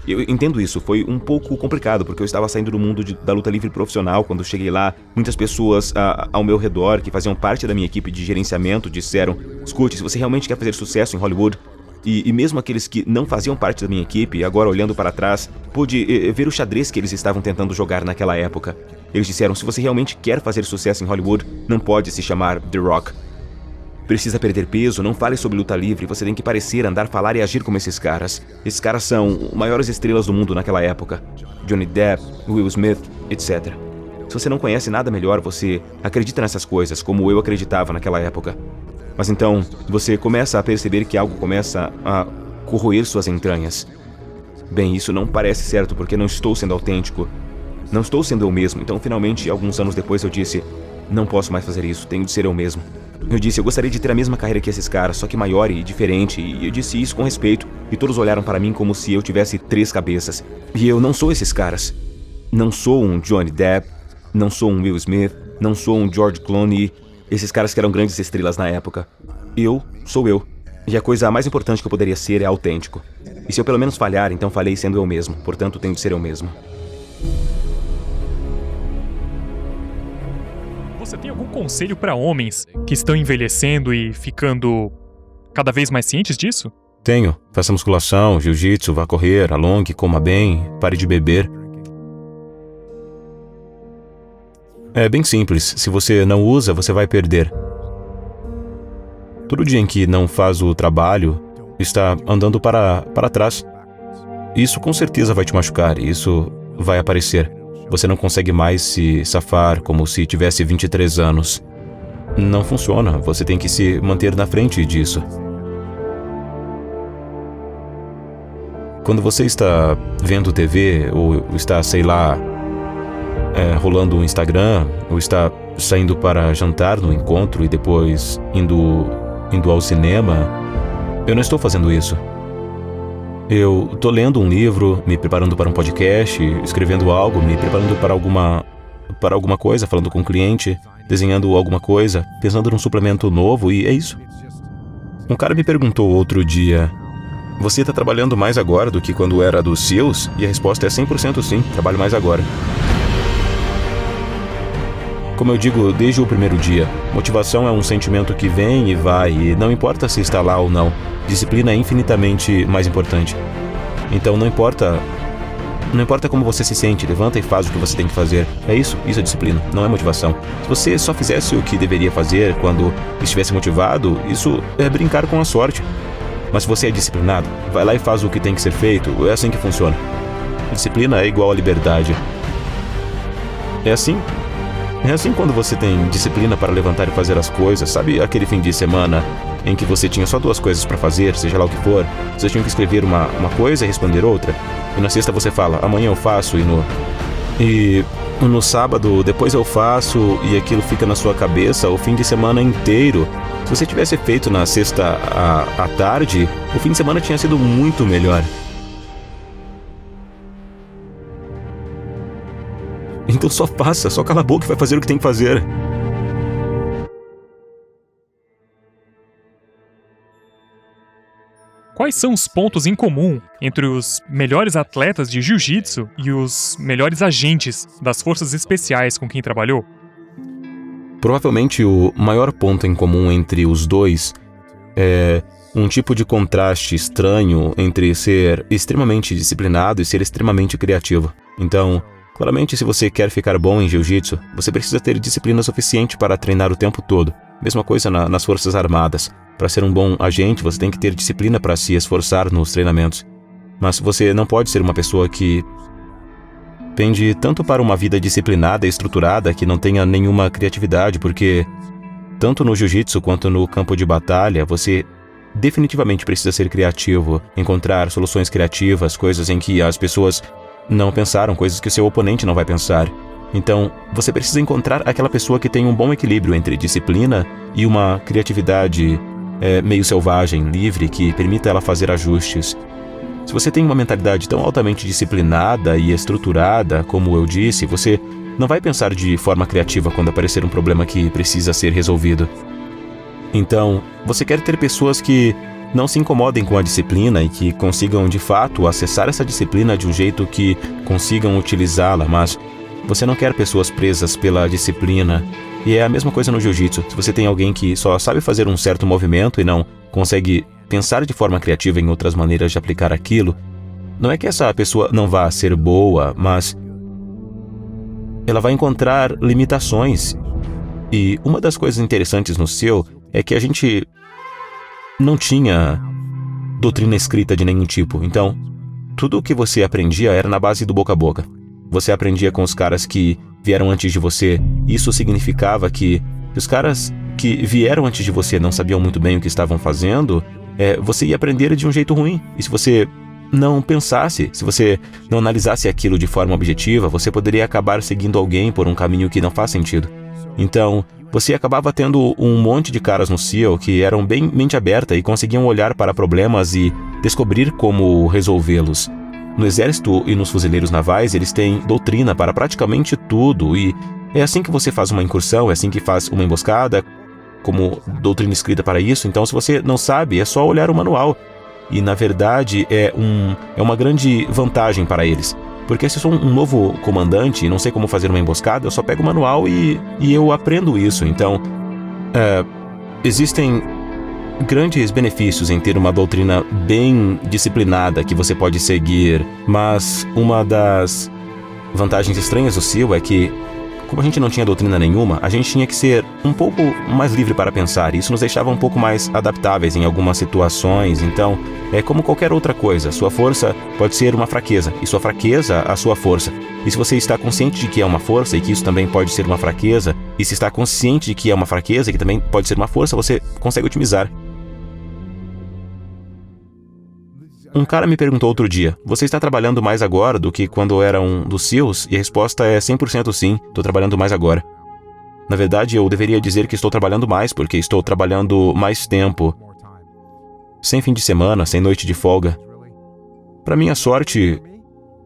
Eu entendo isso, foi um pouco complicado, porque eu estava saindo do mundo da luta livre profissional. Quando cheguei lá, muitas pessoas ao meu redor, que faziam parte da minha equipe de gerenciamento, disseram: escute, se você realmente quer fazer sucesso em Hollywood, e mesmo aqueles que não faziam parte da minha equipe, agora olhando para trás, pude ver o xadrez que eles estavam tentando jogar naquela época. Eles disseram: se você realmente quer fazer sucesso em Hollywood, não pode se chamar The Rock. Precisa perder peso, não fale sobre luta livre, você tem que parecer, andar, falar e agir como esses caras. Esses caras são maiores estrelas do mundo naquela época. Johnny Depp, Will Smith, etc. Se você não conhece nada melhor, você acredita nessas coisas, como eu acreditava naquela época. Mas então, você começa a perceber que algo começa a corroer suas entranhas. Bem, isso não parece certo porque não estou sendo autêntico. Não estou sendo eu mesmo. Então, finalmente, alguns anos depois, eu disse: não posso mais fazer isso, tenho de ser eu mesmo. Eu disse: eu gostaria de ter a mesma carreira que esses caras, só que maior e diferente, e eu disse isso com respeito, e todos olharam para mim como se eu tivesse 3 cabeças. E eu não sou esses caras. Não sou um Johnny Depp, não sou um Will Smith, não sou um George Clooney, esses caras que eram grandes estrelas na época. Eu sou eu. E a coisa mais importante que eu poderia ser é autêntico. E se eu pelo menos falhar, então falhei sendo eu mesmo, portanto tenho de ser eu mesmo. Você tem algum conselho para homens que estão envelhecendo e ficando cada vez mais cientes disso? Tenho. Faça musculação, jiu-jitsu, vá correr, alongue, coma bem, pare de beber. É bem simples. Se você não usa, você vai perder. Todo dia em que não faz o trabalho, está andando para trás. Isso com certeza vai te machucar, isso vai aparecer. Você não consegue mais se safar como se tivesse 23 anos. Não funciona, você tem que se manter na frente disso. Quando você está vendo TV, ou está, sei lá, rolando o Instagram, ou está saindo para jantar no encontro e depois indo ao cinema, eu não estou fazendo isso. Eu estou lendo um livro, me preparando para um podcast, escrevendo algo, me preparando para alguma coisa, falando com um cliente, desenhando alguma coisa, pensando num suplemento novo, e é isso. Um cara me perguntou outro dia: você está trabalhando mais agora do que quando era dos SEALs? E a resposta é 100% sim, trabalho mais agora. Como eu digo desde o primeiro dia, motivação é um sentimento que vem e vai, e não importa se está lá ou não, disciplina é infinitamente mais importante. Então não importa como você se sente, levanta e faz o que você tem que fazer. É isso é disciplina, não é motivação. Se você só fizesse o que deveria fazer quando estivesse motivado, isso é brincar com a sorte. Mas se você é disciplinado, vai lá e faz o que tem que ser feito, é assim que funciona. Disciplina é igual a liberdade. É assim quando você tem disciplina para levantar e fazer as coisas. Sabe aquele fim de semana em que você tinha só 2 coisas para fazer, seja lá o que for? Você tinha que escrever uma coisa e responder outra. E na sexta você fala: amanhã eu faço, e no sábado depois eu faço, e aquilo fica na sua cabeça o fim de semana inteiro. Se você tivesse feito na sexta à tarde, o fim de semana tinha sido muito melhor. Então só faça, só cala a boca e vai fazer o que tem que fazer. Quais são os pontos em comum entre os melhores atletas de jiu-jitsu e os melhores agentes das forças especiais com quem trabalhou? Provavelmente o maior ponto em comum entre os dois é um tipo de contraste estranho entre ser extremamente disciplinado e ser extremamente criativo. Então, claramente, se você quer ficar bom em jiu-jitsu, você precisa ter disciplina suficiente para treinar o tempo todo. Mesma coisa nas Forças Armadas. Para ser um bom agente, você tem que ter disciplina para se esforçar nos treinamentos. Mas você não pode ser uma pessoa que pende tanto para uma vida disciplinada e estruturada que não tenha nenhuma criatividade, porque tanto no jiu-jitsu quanto no campo de batalha, você definitivamente precisa ser criativo, encontrar soluções criativas, coisas em que as pessoas não pensaram, coisas que o seu oponente não vai pensar. Então, você precisa encontrar aquela pessoa que tem um bom equilíbrio entre disciplina e uma criatividade meio selvagem, livre, que permita ela fazer ajustes. Se você tem uma mentalidade tão altamente disciplinada e estruturada, como eu disse, você não vai pensar de forma criativa quando aparecer um problema que precisa ser resolvido. Então, você quer ter pessoas que não se incomodem com a disciplina e que consigam, de fato, acessar essa disciplina de um jeito que consigam utilizá-la, mas você não quer pessoas presas pela disciplina. E é a mesma coisa no jiu-jitsu. Se você tem alguém que só sabe fazer um certo movimento e não consegue pensar de forma criativa em outras maneiras de aplicar aquilo, não é que essa pessoa não vá ser boa, mas ela vai encontrar limitações. E uma das coisas interessantes no seu é que a gente não tinha doutrina escrita de nenhum tipo. Então, tudo o que você aprendia era na base do boca a boca. Você aprendia com os caras que vieram antes de você. Isso significava que os caras que vieram antes de você não sabiam muito bem o que estavam fazendo, você ia aprender de um jeito ruim. E se você não pensasse, se você não analisasse aquilo de forma objetiva, você poderia acabar seguindo alguém por um caminho que não faz sentido. Então, você acabava tendo um monte de caras no SEAL que eram bem mente aberta e conseguiam olhar para problemas e descobrir como resolvê-los. No exército e nos fuzileiros navais, eles têm doutrina para praticamente tudo, e é assim que você faz uma incursão, é assim que faz uma emboscada, como doutrina escrita para isso. Então, se você não sabe, é só olhar o manual. E, na verdade, é uma grande vantagem para eles. Porque se eu sou um novo comandante e não sei como fazer uma emboscada, eu só pego o manual e eu aprendo isso. Então, existem grandes benefícios em ter uma doutrina bem disciplinada que você pode seguir, mas uma das vantagens estranhas do SEAL é que, como a gente não tinha doutrina nenhuma, a gente tinha que ser um pouco mais livre para pensar. Isso nos deixava um pouco mais adaptáveis em algumas situações. Então, é como qualquer outra coisa. Sua força pode ser uma fraqueza, e sua fraqueza a sua força. E se você está consciente de que é uma força e que isso também pode ser uma fraqueza, e se está consciente de que é uma fraqueza e que também pode ser uma força, você consegue otimizar. Um cara me perguntou outro dia, você está trabalhando mais agora do que quando era um dos SEALs? E a resposta é 100% sim, estou trabalhando mais agora. Na verdade, eu deveria dizer que estou trabalhando mais, porque estou trabalhando mais tempo. Sem fim de semana, sem noite de folga. Para minha sorte,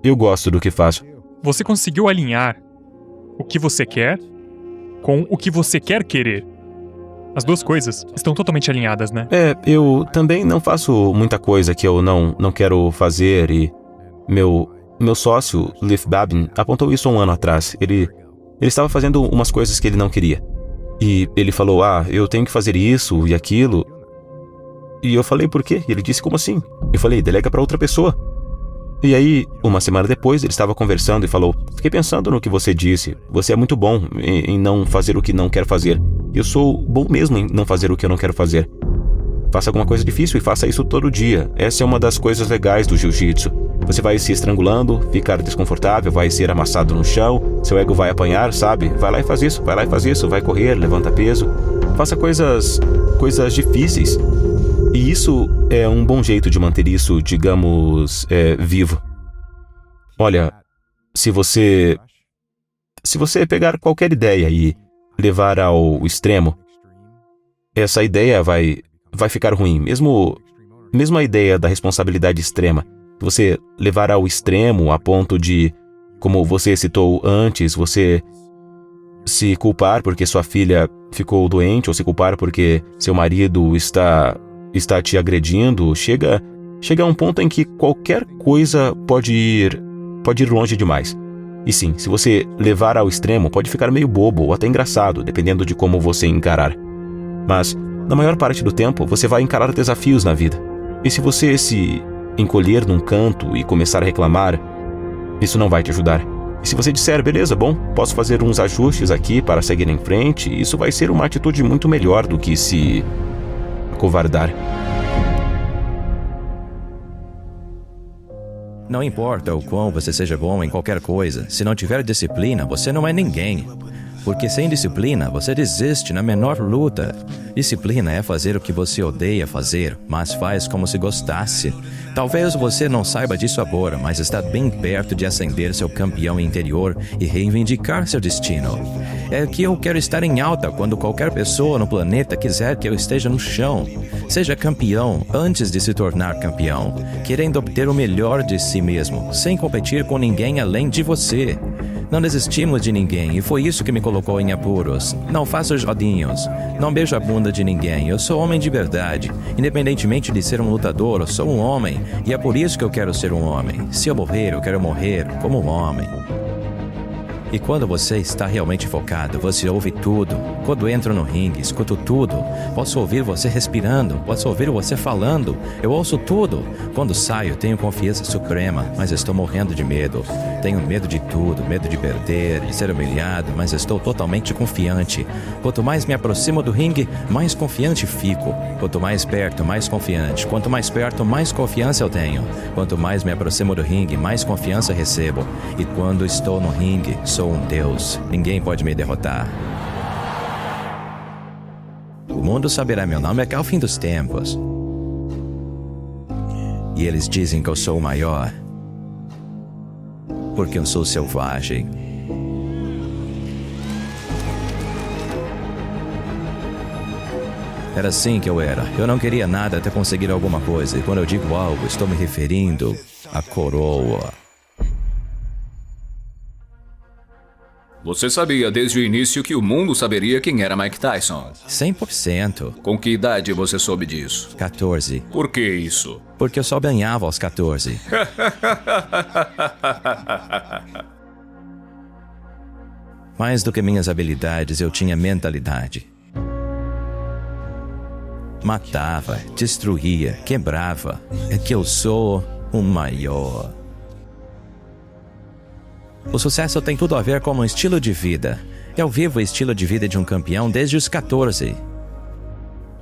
eu gosto do que faço. Você conseguiu alinhar o que você quer com o que você quer querer. As duas coisas estão totalmente alinhadas, né? Eu também não faço muita coisa que eu não quero fazer, e meu sócio, Leif Babin, apontou isso há um ano atrás. Ele estava fazendo umas coisas que ele não queria. E ele falou, eu tenho que fazer isso e aquilo. E eu falei, por quê? E ele disse, como assim? Eu falei, delega para outra pessoa. E aí, uma semana depois, ele estava conversando e falou, fiquei pensando no que você disse. Você é muito bom em não fazer o que não quer fazer. Eu sou bom mesmo em não fazer o que eu não quero fazer. Faça alguma coisa difícil e faça isso todo dia. Essa é uma das coisas legais do jiu-jitsu. Você vai se estrangulando, ficar desconfortável, vai ser amassado no chão, seu ego vai apanhar, sabe? Vai lá e faz isso, vai lá e faz isso, vai correr, levanta peso. Faça coisas difíceis. E isso é um bom jeito de manter isso, digamos, vivo. Olha, se você pegar qualquer ideia e levar ao extremo, essa ideia vai ficar ruim. Mesmo a ideia da responsabilidade extrema, se você levar ao extremo a ponto de, como você citou antes, você se culpar porque sua filha ficou doente, ou se culpar porque seu marido está te agredindo, chega a um ponto em que qualquer coisa pode ir longe demais. E sim, se você levar ao extremo, pode ficar meio bobo ou até engraçado, dependendo de como você encarar. Mas, na maior parte do tempo, você vai encarar desafios na vida. E se você se encolher num canto e começar a reclamar, isso não vai te ajudar. E se você disser, beleza, bom, posso fazer uns ajustes aqui para seguir em frente, isso vai ser uma atitude muito melhor do que se acovardar. Não importa o quão você seja bom em qualquer coisa, se não tiver disciplina, você não é ninguém. Porque sem disciplina, você desiste na menor luta. Disciplina é fazer o que você odeia fazer, mas faz como se gostasse. Talvez você não saiba disso agora, mas está bem perto de acender seu campeão interior e reivindicar seu destino. É que eu quero estar em alta quando qualquer pessoa no planeta quiser que eu esteja no chão. Seja campeão antes de se tornar campeão, querendo obter o melhor de si mesmo, sem competir com ninguém além de você. Não desistimos de ninguém e foi isso que me colocou em apuros. Não faço jodinhos. Não beijo a bunda de ninguém. Eu sou homem de verdade. Independentemente de ser um lutador, eu sou um homem. E é por isso que eu quero ser um homem. Se eu morrer, eu quero morrer como um homem. E quando você está realmente focado, você ouve tudo. Quando entro no ringue, escuto tudo. Posso ouvir você respirando, posso ouvir você falando. Eu ouço tudo. Quando saio, tenho confiança suprema, mas estou morrendo de medo. Tenho medo de tudo, medo de perder, de ser humilhado, mas estou totalmente confiante. Quanto mais me aproximo do ringue, mais confiante fico. Quanto mais perto, mais confiante. Quanto mais perto, mais confiança eu tenho. Quanto mais me aproximo do ringue, mais confiança recebo. E quando estou no ringue, sou um Deus. Ninguém pode me derrotar. O mundo saberá meu nome até o fim dos tempos. E eles dizem que eu sou o maior. Porque eu sou selvagem. Era assim que eu era. Eu não queria nada até conseguir alguma coisa. E quando eu digo algo, estou me referindo à coroa. Você sabia desde o início que o mundo saberia quem era Mike Tyson? 100%. Com que idade você soube disso? 14. Por que isso? Porque eu só ganhava aos 14. Mais do que minhas habilidades, eu tinha mentalidade. Matava, destruía, quebrava. É que eu sou o maior. O sucesso tem tudo a ver com um estilo de vida. Eu vivo o estilo de vida de um campeão desde os 14.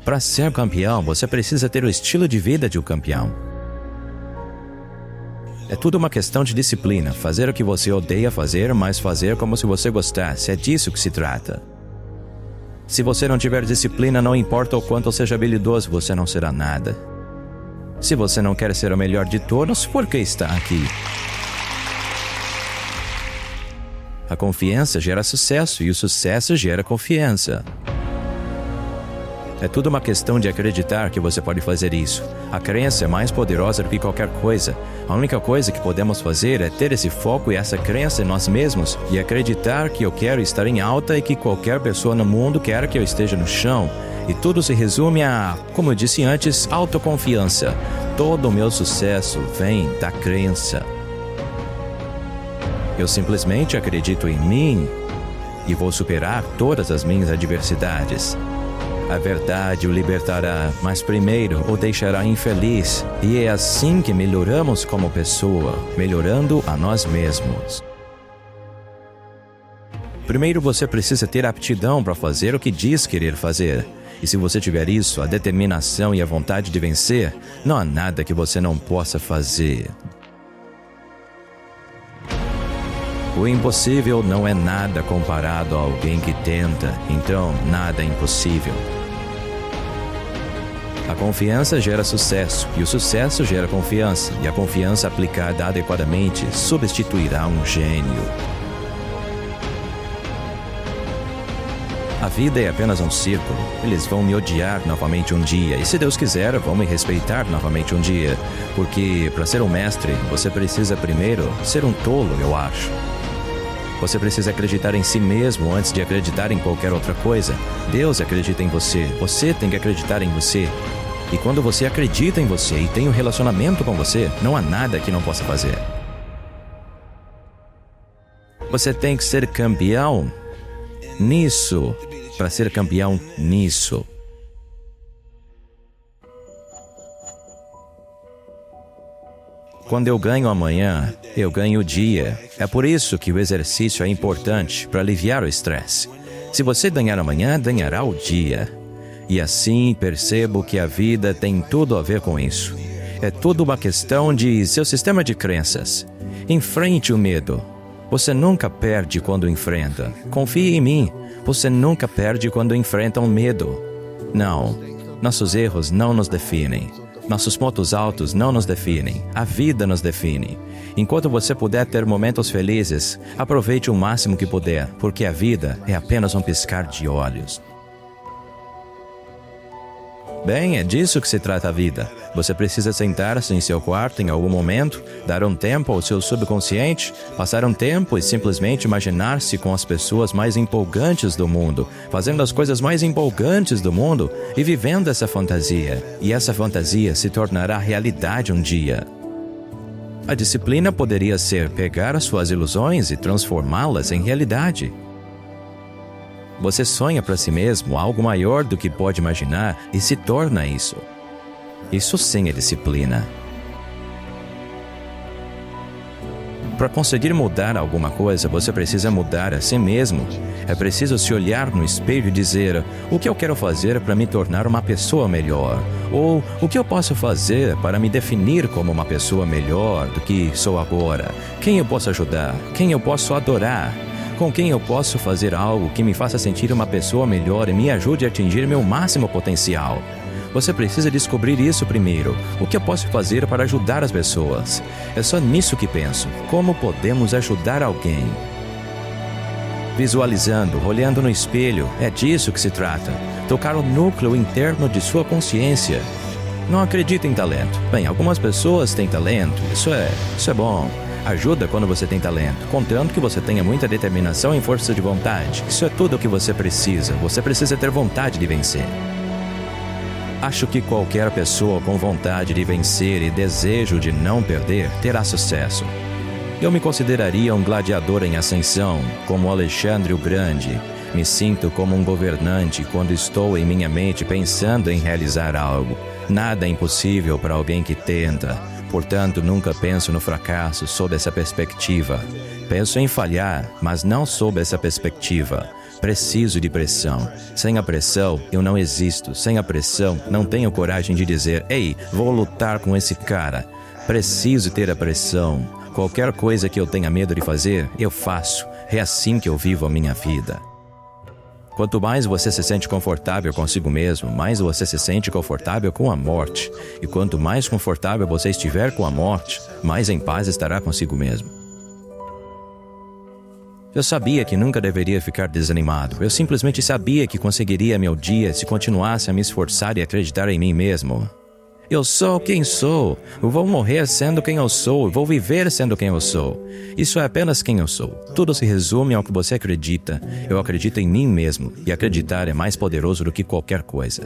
Para ser campeão, você precisa ter o estilo de vida de um campeão. É tudo uma questão de disciplina. Fazer o que você odeia fazer, mas fazer como se você gostasse. É disso que se trata. Se você não tiver disciplina, não importa o quanto seja habilidoso, você não será nada. Se você não quer ser o melhor de todos, por que está aqui? A confiança gera sucesso e o sucesso gera confiança. É tudo uma questão de acreditar que você pode fazer isso. A crença é mais poderosa do que qualquer coisa. A única coisa que podemos fazer é ter esse foco e essa crença em nós mesmos e acreditar que eu quero estar em alta e que qualquer pessoa no mundo quer que eu esteja no chão. E tudo se resume a, como eu disse antes, autoconfiança. Todo o meu sucesso vem da crença. Eu simplesmente acredito em mim e vou superar todas as minhas adversidades. A verdade o libertará, mas primeiro o deixará infeliz. E é assim que melhoramos como pessoa, melhorando a nós mesmos. Primeiro você precisa ter aptidão para fazer o que diz querer fazer. E se você tiver isso, a determinação e a vontade de vencer, não há nada que você não possa fazer. O impossível não é nada comparado a alguém que tenta, então nada é impossível. A confiança gera sucesso, e o sucesso gera confiança, e a confiança aplicada adequadamente substituirá um gênio. A vida é apenas um círculo. Eles vão me odiar novamente um dia, e se Deus quiser, vão me respeitar novamente um dia. Porque, para ser um mestre, você precisa primeiro ser um tolo, eu acho. Você precisa acreditar em si mesmo antes de acreditar em qualquer outra coisa. Deus acredita em você. Você tem que acreditar em você. E quando você acredita em você e tem um relacionamento com você, não há nada que não possa fazer. Você tem que ser campeão nisso. Para ser campeão nisso. Quando eu ganho amanhã, eu ganho o dia. É por isso que o exercício é importante para aliviar o estresse. Se você ganhar amanhã, ganhará o dia. E assim percebo que a vida tem tudo a ver com isso. É tudo uma questão de seu sistema de crenças. Enfrente o medo. Você nunca perde quando enfrenta. Confie em mim. Você nunca perde quando enfrenta um medo. Não. Nossos erros não nos definem. Nossos pontos altos não nos definem. A vida nos define. Enquanto você puder ter momentos felizes, aproveite o máximo que puder, porque a vida é apenas um piscar de olhos. Bem, é disso que se trata a vida. Você precisa sentar-se em seu quarto em algum momento, dar um tempo ao seu subconsciente, passar um tempo e simplesmente imaginar-se com as pessoas mais empolgantes do mundo, fazendo as coisas mais empolgantes do mundo e vivendo essa fantasia. E essa fantasia se tornará realidade um dia. A disciplina poderia ser pegar as suas ilusões e transformá-las em realidade. Você sonha para si mesmo algo maior do que pode imaginar e se torna isso. Isso sim é disciplina. Para conseguir mudar alguma coisa, você precisa mudar a si mesmo. É preciso se olhar no espelho e dizer: o que eu quero fazer para me tornar uma pessoa melhor? Ou o que eu posso fazer para me definir como uma pessoa melhor do que sou agora? Quem eu posso ajudar? Quem eu posso adorar? Com quem eu posso fazer algo que me faça sentir uma pessoa melhor e me ajude a atingir meu máximo potencial? Você precisa descobrir isso primeiro. O que eu posso fazer para ajudar as pessoas? É só nisso que penso. Como podemos ajudar alguém? Visualizando, olhando no espelho, é disso que se trata. Tocar o núcleo interno de sua consciência. Não acredita em talento. Bem, algumas pessoas têm talento. Isso é bom. Ajuda quando você tem talento, contanto que você tenha muita determinação e força de vontade. Isso é tudo o que você precisa. Você precisa ter vontade de vencer. Acho que qualquer pessoa com vontade de vencer e desejo de não perder terá sucesso. Eu me consideraria um gladiador em ascensão, como Alexandre o Grande. Me sinto como um governante quando estou em minha mente pensando em realizar algo. Nada é impossível para alguém que tenta. Portanto, nunca penso no fracasso sob essa perspectiva. Penso em falhar, mas não sob essa perspectiva. Preciso de pressão. Sem a pressão, eu não existo. Sem a pressão, não tenho coragem de dizer: ei, vou lutar com esse cara. Preciso ter a pressão. Qualquer coisa que eu tenha medo de fazer, eu faço. É assim que eu vivo a minha vida. Quanto mais você se sente confortável consigo mesmo, mais você se sente confortável com a morte. E quanto mais confortável você estiver com a morte, mais em paz estará consigo mesmo. Eu sabia que nunca deveria ficar desanimado. Eu simplesmente sabia que conseguiria meu dia se continuasse a me esforçar e acreditar em mim mesmo. Eu sou quem sou. Eu vou morrer sendo quem eu sou. Eu vou viver sendo quem eu sou. Isso é apenas quem eu sou. Tudo se resume ao que você acredita. Eu acredito em mim mesmo. E acreditar é mais poderoso do que qualquer coisa.